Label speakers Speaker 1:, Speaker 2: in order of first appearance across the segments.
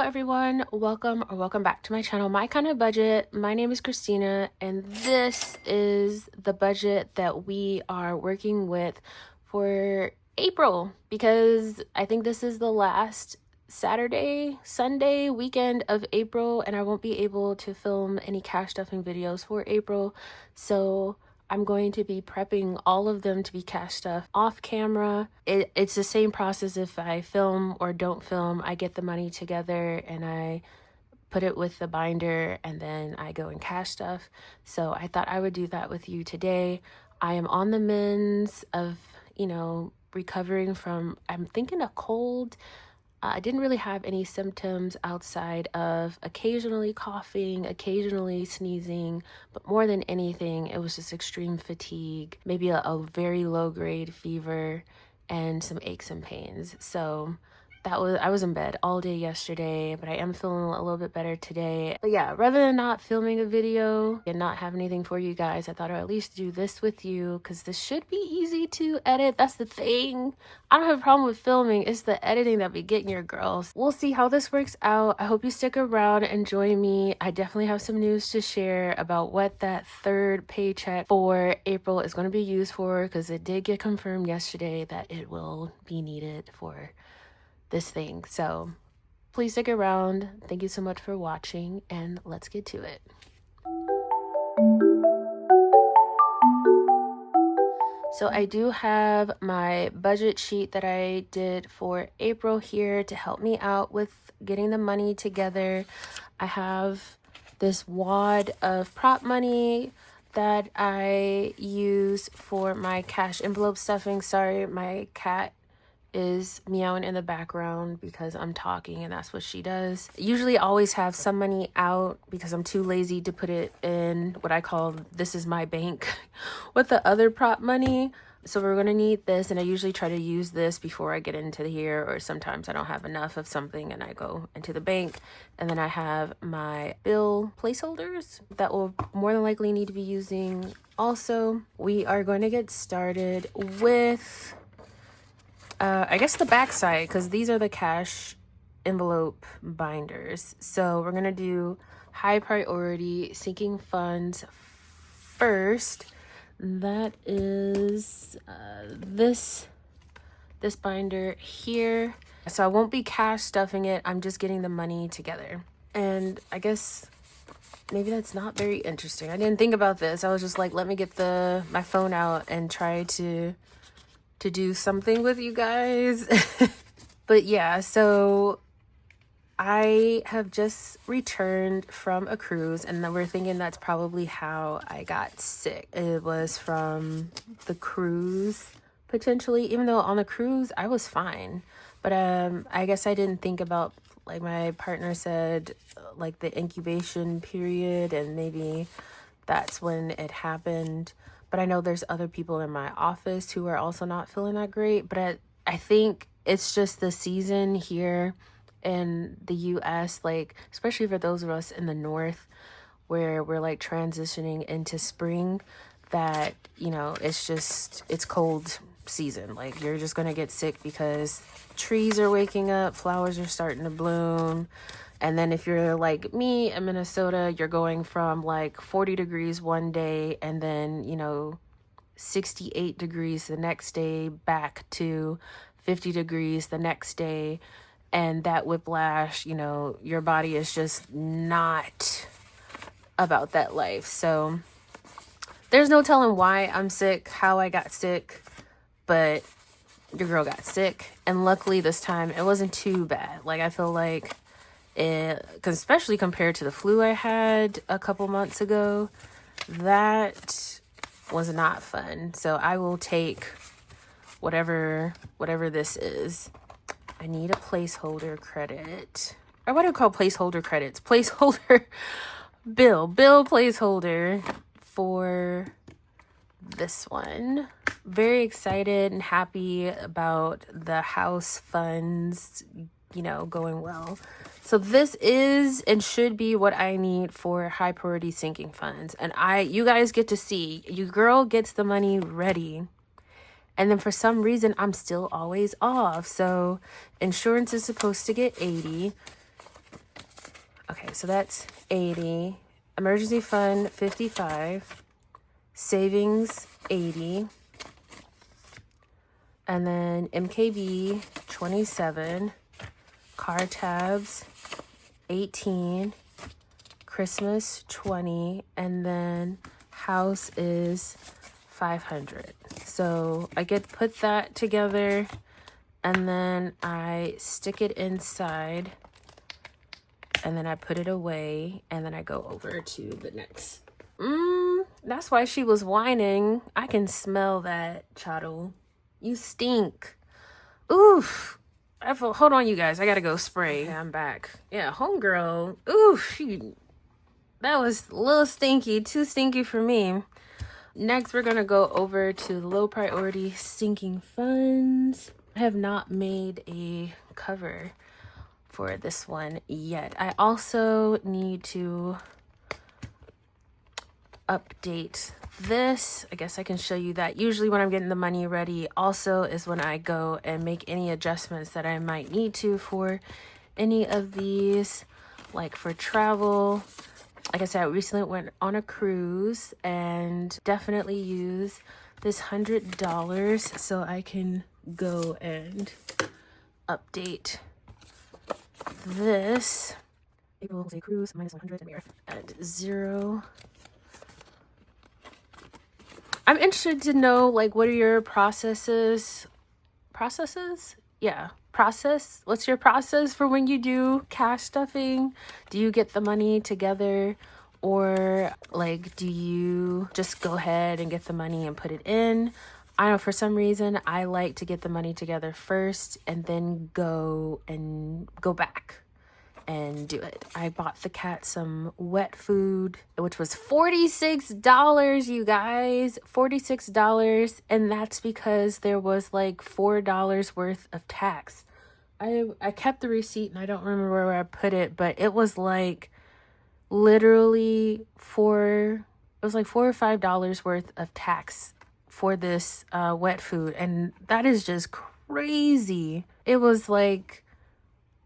Speaker 1: everyone, welcome back to my channel, My Kind of Budget. My name is Christina, and this is the budget that we are working with for April, because I think this is the last Sunday weekend of April, and I won't be able to film any cash stuffing videos for April. So I'm going to be prepping all of them to be cash stuff off camera. It's the same process if I film or don't film. I get the money together and I put it with the binder and then I go and cash stuff. So I thought I would do that with you today. I am on the mends of, recovering from, I'm thinking, a cold. I didn't really have any symptoms outside of occasionally coughing, occasionally sneezing, but more than anything, it was just extreme fatigue, maybe a very low grade fever, and some aches and pains. So I was in bed all day yesterday, but I am feeling a little bit better today. But yeah, rather than not filming a video and not have anything for you guys, I thought I'd at least do this with you because this should be easy to edit. That's the thing. I don't have a problem with filming. It's the editing that be getting your girls. We'll see how this works out. I hope you stick around and join me. I definitely have some news to share about what that third paycheck for April is going to be used for, because it did get confirmed yesterday that it will be needed for this thing. So please stick around. Thank you so much for watching, and let's get to it. So I do have my budget sheet that I did for April here to help me out with getting the money together. I have this wad of prop money that I use for my cash envelope stuffing. Sorry, my cat is meowing in the background because I'm talking and that's what she does. Usually always have some money out because I'm too lazy to put it in what I call this is my bank with the other prop money. So we're going to need this, and I usually try to use this before I get into here, or sometimes I don't have enough of something and I go into the bank. And then I have my bill placeholders that will more than likely need to be using. Also, we are going to get started with I guess the back side, because these are the cash envelope binders. So we're going to do high priority sinking funds first. That is this binder here. So I won't be cash stuffing it. I'm just getting the money together. And I guess maybe that's not very interesting. I didn't think about this. I was just like, let me get my phone out and try to do something with you guys. But yeah, so I have just returned from a cruise, and then we're thinking that's probably how I got sick. It was from the cruise, potentially, even though on the cruise I was fine. But I guess I didn't think about, like my partner said, like the incubation period, and maybe that's when it happened. But I know there's other people in my office who are also not feeling that great. But I think it's just the season here in the US, like especially for those of us in the north where we're like transitioning into spring, that it's cold season. Like you're just gonna get sick because trees are waking up, flowers are starting to bloom. And then if you're like me in Minnesota, you're going from like 40 degrees one day and then 68 degrees the next day, back to 50 degrees the next day. And that whiplash, your body is just not about that life. So there's no telling why I'm sick, how I got sick, but your girl got sick. And luckily this time it wasn't too bad. Like I feel like especially compared to the flu I had a couple months ago, that was not fun. So I will take whatever this is. I need a placeholder credit. Or what do I call placeholder credits? Placeholder bill placeholder for this one. Very excited and happy about the house funds, going well. So this is and should be what I need for high priority sinking funds. And you guys get to see, your girl gets the money ready. And then for some reason, I'm still always off. So insurance is supposed to get 80. Okay, so that's 80. Emergency fund, 55. Savings, 80. And then MKB, 27. Car tabs, 18. Christmas, 20. And then house is 500. So I get to put that together, and then I stick it inside, and then I put it away, and then I go over to the next. That's why she was whining. I can smell that, Chado. You stink. Oof. Hold on, you guys. I gotta go spray. Okay, I'm back. Yeah, homegirl. Oof. That was a little stinky. Too stinky for me. Next, we're gonna go over to low priority sinking funds. I have not made a cover for this one yet. I also need to update this. I guess I can show you that. Usually when I'm getting the money ready also is when I go and make any adjustments that I might need to for any of these, like for travel. Like I said, I recently went on a cruise and definitely use this $100 so I can go and update this. Equals a cruise minus 100 and we are at 0. I'm interested to know, like, what are your processes? Yeah, process. What's your process for when you do cash stuffing? Do you get the money together, or like, do you just go ahead and get the money and put it in? I know for some reason I like to get the money together first and then go back and do it. I bought the cat some wet food, which was $46, you guys. $46, and that's because there was like $4 worth of tax. I kept the receipt and I don't remember where I put it, but it was like literally $4 or $5 worth of tax for this wet food, and that is just crazy. It was like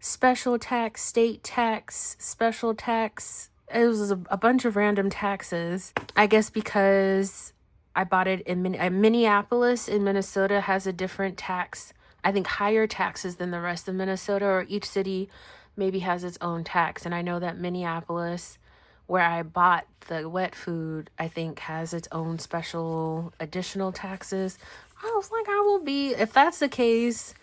Speaker 1: special tax, state tax, special tax. It was a bunch of random taxes. I guess because I bought it in Minneapolis in Minnesota has a different tax. I think higher taxes than the rest of Minnesota, or each city maybe has its own tax. And I know that Minneapolis, where I bought the wet food, I think has its own special additional taxes. I was like, if that's the case,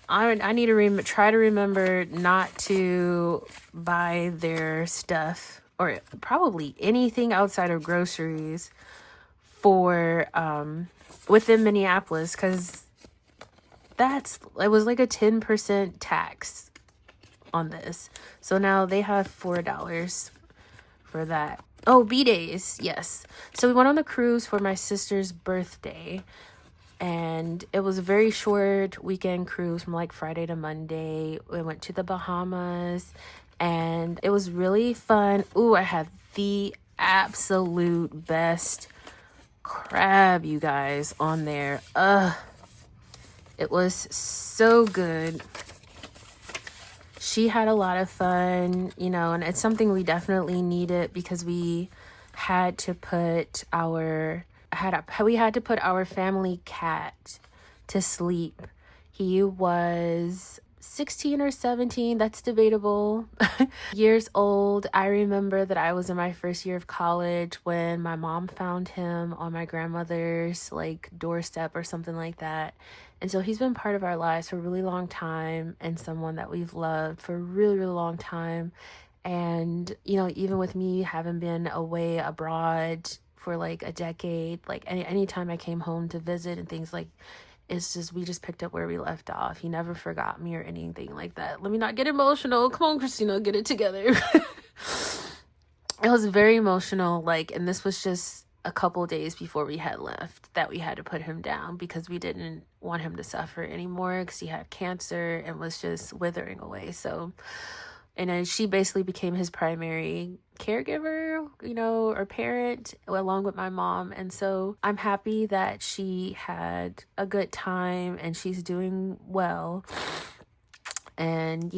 Speaker 1: I need to try to remember not to buy their stuff, or probably anything outside of groceries, for within Minneapolis, because it was like a 10% tax on this. So now they have $4 for that. Oh, B-days, yes. So we went on the cruise for my sister's birthday, and it was a very short weekend cruise from like Friday to Monday. We went to the Bahamas, and it was really fun. Ooh, I had the absolute best crab, you guys, on there. It was so good. She had a lot of fun, and it's something we definitely needed, because we had to put our family cat to sleep. He was 16 or 17, that's debatable, years old. I remember that I was in my first year of college when my mom found him on my grandmother's like doorstep or something like that. And so he's been part of our lives for a really long time, and someone that we've loved for a really, really long time. And, even with me having been away abroad for like a decade, like anytime I came home to visit and things, like, we just picked up where we left off. He never forgot me or anything like that. Let me not get emotional. Come on, Christina, get it together. It was very emotional, and this was just a couple days before we had left that we had to put him down, because we didn't want him to suffer anymore, because he had cancer and was just withering away. So, and then she basically became his primary caregiver, or parent, along with my mom. And so I'm happy that she had a good time and she's doing well. And,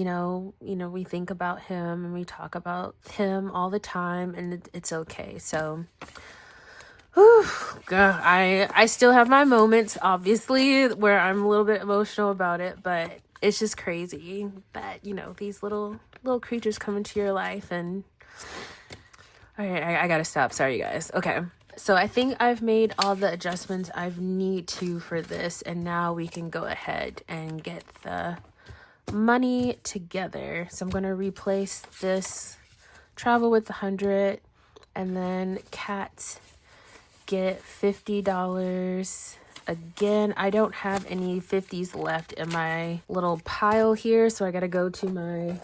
Speaker 1: we think about him and we talk about him all the time, and it's okay. So, whew, God, I still have my moments, obviously, where I'm a little bit emotional about it, but it's just crazy that, these little creatures come into your life. And all right, I gotta stop. Sorry, you guys. Okay. So I think I've made all the adjustments I need to for this, and now we can go ahead and get the money together. So I'm going to replace this travel with 100, and then cats get $50. Again, I don't have any 50s left in my little pile here, so I got to go to my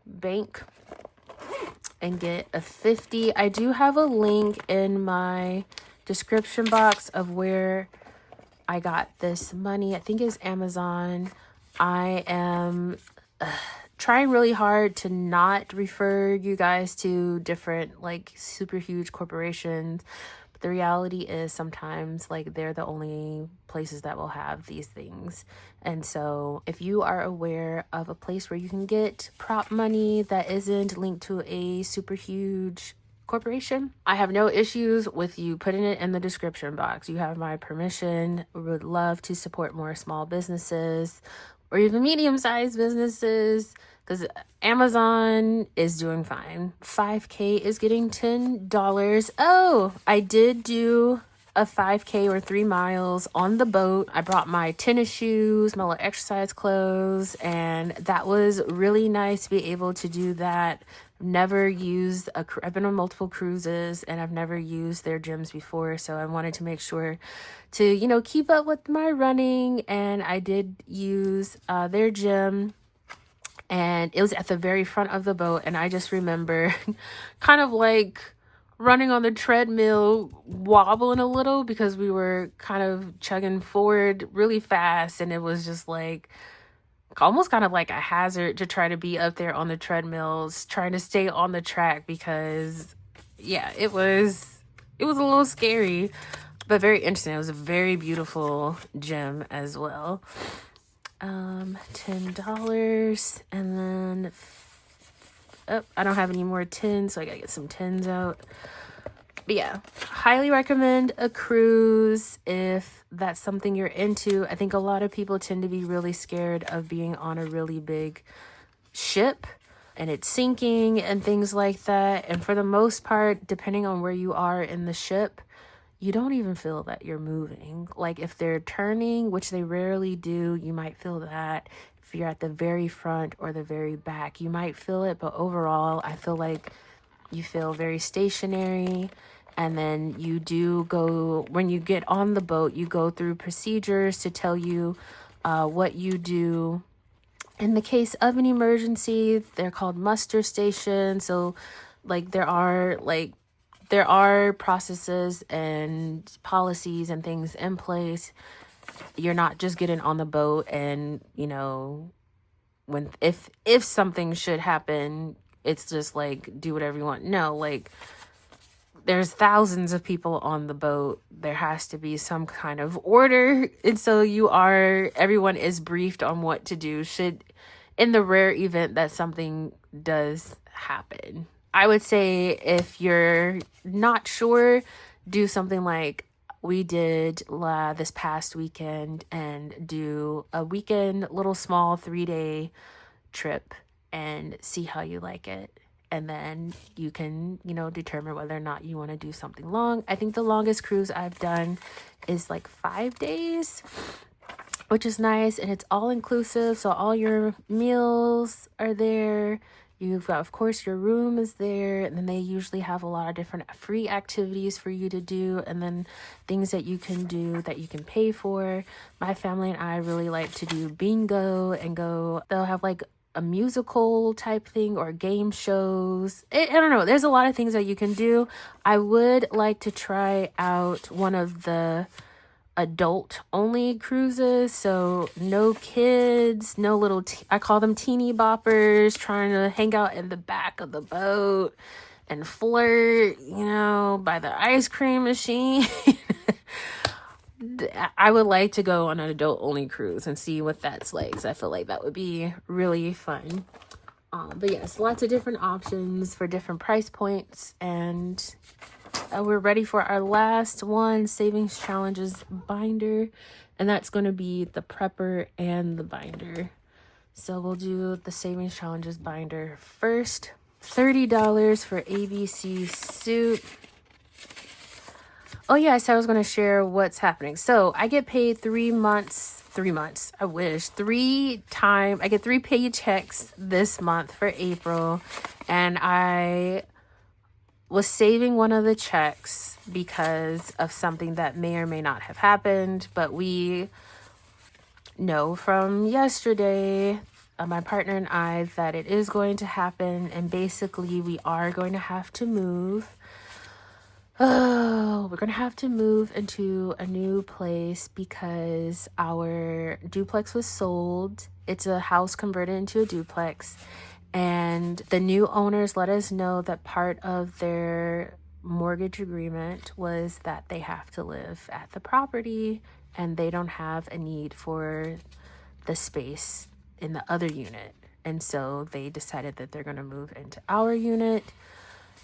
Speaker 1: bank and get a 50. I do have a link in my description box of where I got this money. I think it's Amazon. I am trying really hard to not refer you guys to different like super huge corporations. But the reality is sometimes like they're the only places that will have these things. And so if you are aware of a place where you can get prop money that isn't linked to a super huge corporation, I have no issues with you putting it in the description box. You have my permission. We would love to support more small businesses or even medium-sized businesses, because Amazon is doing fine. 5K is getting $10. Oh, I did do a 5K or 3 miles on the boat. I brought my tennis shoes, my little exercise clothes, and that was really nice to be able to do that. Never used I've been on multiple cruises and I've never used their gyms before, so I wanted to make sure to keep up with my running, and I did use their gym, and it was at the very front of the boat. And I just remember kind of like running on the treadmill, wobbling a little because we were kind of chugging forward really fast, and it was just like almost kind of like a hazard to try to be up there on the treadmills, trying to stay on the track, because it was a little scary, but very interesting. It was a very beautiful gym as well. $10, and then I don't have any more 10s, so I gotta get some 10s out. But highly recommend a cruise if that's something you're into. I think a lot of people tend to be really scared of being on a really big ship and it's sinking and things like that. And for the most part, depending on where you are in the ship, you don't even feel that you're moving. Like if they're turning, which they rarely do, you might feel that. If you're at the very front or the very back, you might feel it. But overall, I feel like you feel very stationary. And then you do go, when you get on the boat, you go through procedures to tell you what you do in the case of an emergency. They're called muster stations. So like there are processes and policies and things in place. You're not just getting on the boat and, when if something should happen, it's just like do whatever you want. No, like there's thousands of people on the boat. There has to be some kind of order. And so everyone is briefed on what to do in the rare event that something does happen. I would say if you're not sure, do something like we did this past weekend, and do a weekend little small 3-day trip and see how you like it. And then you can, determine whether or not you want to do something long. I think the longest cruise I've done is like 5 days, which is nice. And it's all inclusive. So all your meals are there. You've got, of course, your room is there. And then they usually have a lot of different free activities for you to do. And then things that you can do that you can pay for. My family and I really like to do bingo and they'll have like a musical type thing or game shows. I don't know. There's a lot of things that you can do. I would like to try out one of the adult only cruises. So no kids, no little, I call them teeny boppers trying to hang out in the back of the boat and flirt, by the ice cream machine. I would like to go on an adult only cruise and see what that's like, because I feel like that would be really fun. But yes, lots of different options for different price points, and we're ready for our last one, Savings Challenges binder, and that's going to be the prepper and the binder. So we'll do the Savings Challenges binder first. $30 for ABC suit. Oh yeah, I said I was going to share what's happening. So I get paid 3 months. I wish. I get 3 paychecks this month for April. And I was saving one of the checks because of something that may or may not have happened. But we know from yesterday, my partner and I, that it is going to happen. And basically, we are going to have to move. Oh, we're going to have to move into a new place because our duplex was sold. It's a house converted into a duplex. And the new owners let us know that part of their mortgage agreement was that they have to live at the property and they don't have a need for the space in the other unit. And so they decided that they're going to move into our unit.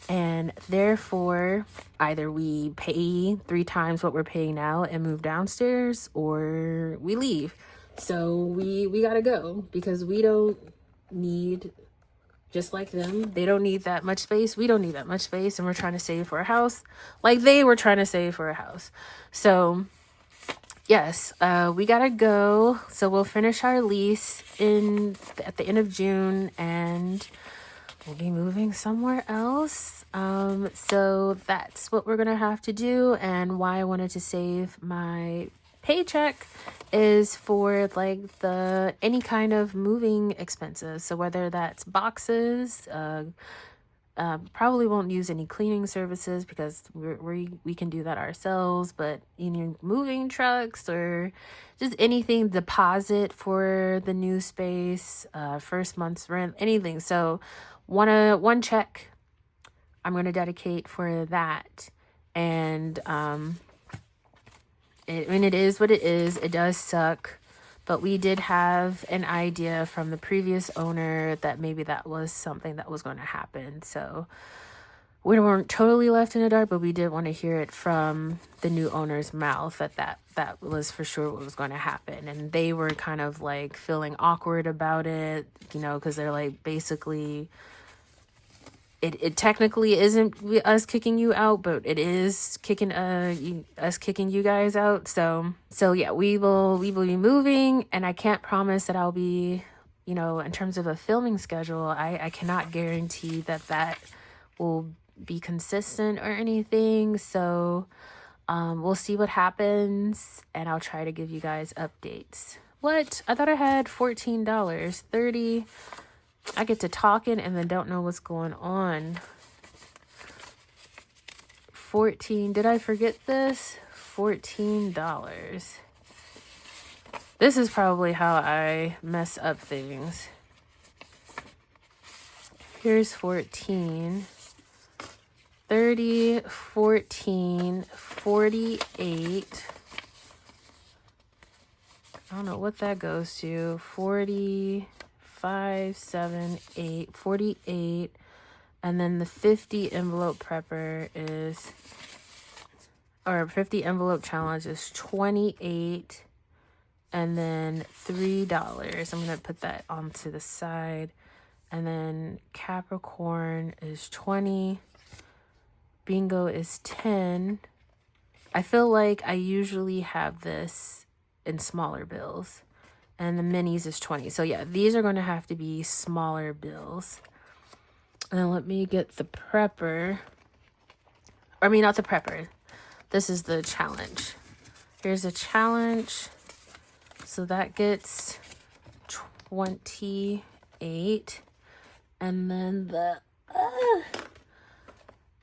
Speaker 1: And therefore, either we pay 3 times what we're paying now and move downstairs, or we leave. So we gotta go because we don't need, just like them, they don't need that much space. We don't need that much space, and we're trying to save for a house like they were trying to save for a house. So yes, we gotta go. So we'll finish our lease at the end of June, and we'll be moving somewhere else. So that's what we're gonna have to do, and why I wanted to save my paycheck is for like any kind of moving expenses. So whether that's boxes, probably won't use any cleaning services because we can do that ourselves, but moving trucks or just anything, deposit for the new space, first month's rent, anything. So one check I'm going to dedicate for that. And it is what it is. It does suck, but we did have an idea from the previous owner that maybe that was something that was going to happen. So we weren't totally left in the dark, but we did want to hear it from the new owner's mouth that was for sure what was going to happen. And they were kind of like feeling awkward about it, because they're like, basically, it technically isn't us kicking you out, but it is us kicking you guys out. So yeah, we will be moving, and I can't promise that I'll be, in terms of a filming schedule, I cannot guarantee that will be consistent or anything. So we'll see what happens, and I'll try to give you guys updates. What? I thought I had $14. $30. I get to talking and then don't know what's going on. 14. Did I forget this? $14. This is probably how I mess up things. Here's 14. 30, 14, 48. I don't know what that goes to. 40. 5, 7, 8, 48, and then the 50 envelope prepper is, or 50 envelope challenge is 28, and then $3. I'm going to put that onto the side, and then Capricorn is 20, bingo is 10. I feel like I usually have this in smaller bills. And the minis is 20. So yeah, these are going to have to be smaller bills. And then let me get the prepper. I mean, not the prepper. This is the challenge. Here's a challenge. So that gets 28. And then the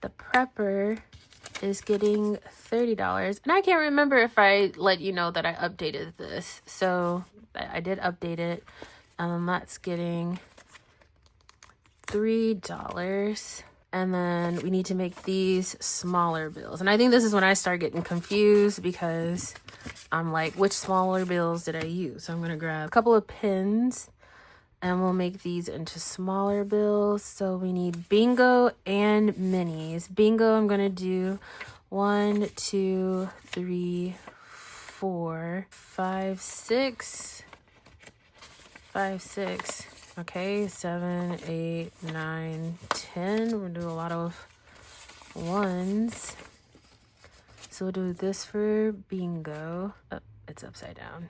Speaker 1: prepper is getting $30. And I can't remember if I let you know that I updated this. So I did update it. That's getting $3. And then we need to make these smaller bills. And I think this is when I start getting confused because I'm like, which smaller bills did I use? So I'm going to grab a couple of pins and we'll make these into smaller bills. So we need bingo and minis. Bingo, I'm going to do 1, 2, 3, 4, 5, 6. 5, 6. Okay, 7, 8, 9, 10. We're gonna do a lot of ones. So we'll do this for bingo. Oh, it's upside down.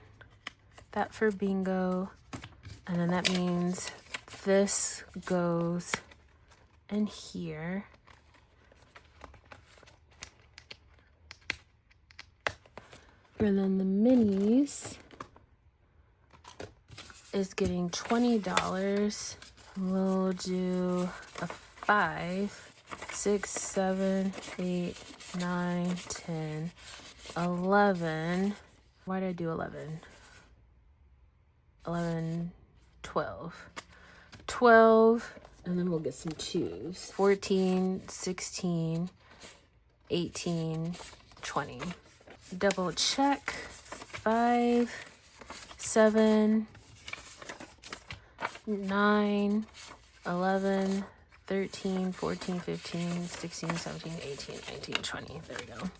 Speaker 1: That for bingo. And then that means this goes in here. And then the minis is getting $20. We'll do a 5, 6, 7, 8, 9, 10, 11. Why did I do 11? 11, 12. 12, and then we'll get some 2s. 14, 16, 18, 20. Double check. 5, 7, 9, 11, 13, 14, 15, 16, 17, 18, 19, 20. There we go.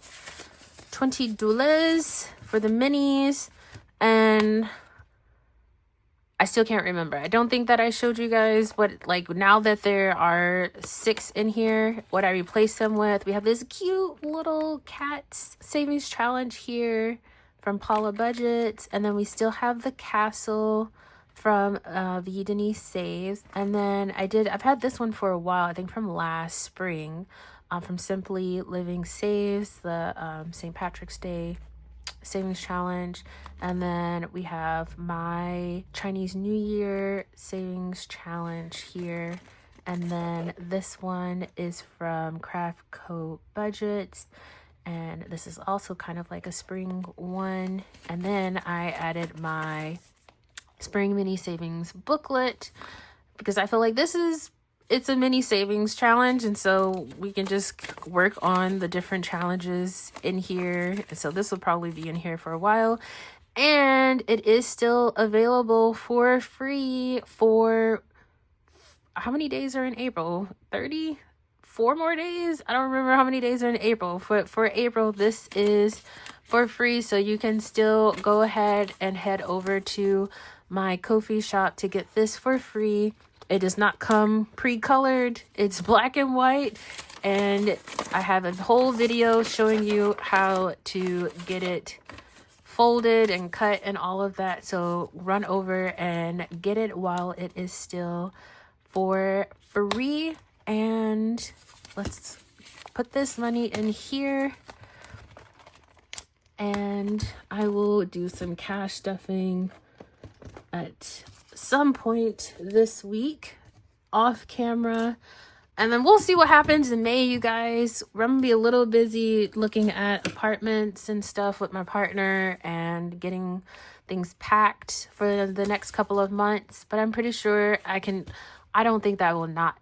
Speaker 1: $20 for the minis. And I still can't remember. I don't think that I showed you guys what, like, now that there are 6 in here, what I replaced them with. We have this cute little cat's savings challenge here from Paula Budget. And then we still have the castle from the Denise Saves. And then I've had this one for a while, I think from last spring, from Simply Living Saves, the St. Patrick's Day savings challenge. And then we have my Chinese New Year savings challenge here. And then this one is from Craft Co Budgets. And this is also kind of like a spring one. And then I added my spring mini savings booklet because I feel like it's a mini savings challenge, and so we can just work on the different challenges in here. And so this will probably be in here for a while, and it is still available for free for how many days are in April? 34 more days? I don't remember how many days are in April. For April, this is for free, so you can still go ahead and head over to my Ko-fi shop to get this for free. It does not come pre-colored. It's black and white, and I have a whole video showing you how to get it folded and cut and all of that. So run over and get it while it is still for free. And let's put this money in here, and I will do some cash stuffing at some point this week off camera, and then we'll see what happens in May, you guys. I'm gonna be a little busy looking at apartments and stuff with my partner and getting things packed for the next couple of months, but I'm pretty sure I don't think that I will not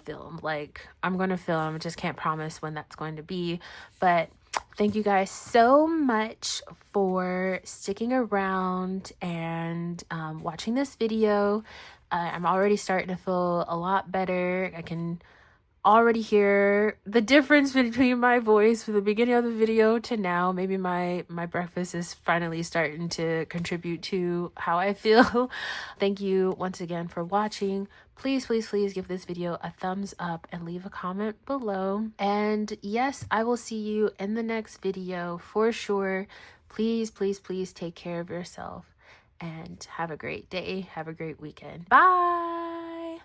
Speaker 1: film. Like, I'm gonna film, just can't promise when that's going to be. But thank you guys so much for sticking around and watching this video. I'm already starting to feel a lot better. I can already hear the difference between my voice from the beginning of the video to now. Maybe my breakfast is finally starting to contribute to how I feel. Thank you once again for watching. Please give this video a thumbs up and leave a comment below. And yes, I will see you in the next video for sure. Please take care of yourself and have a great day. Have a great weekend. Bye.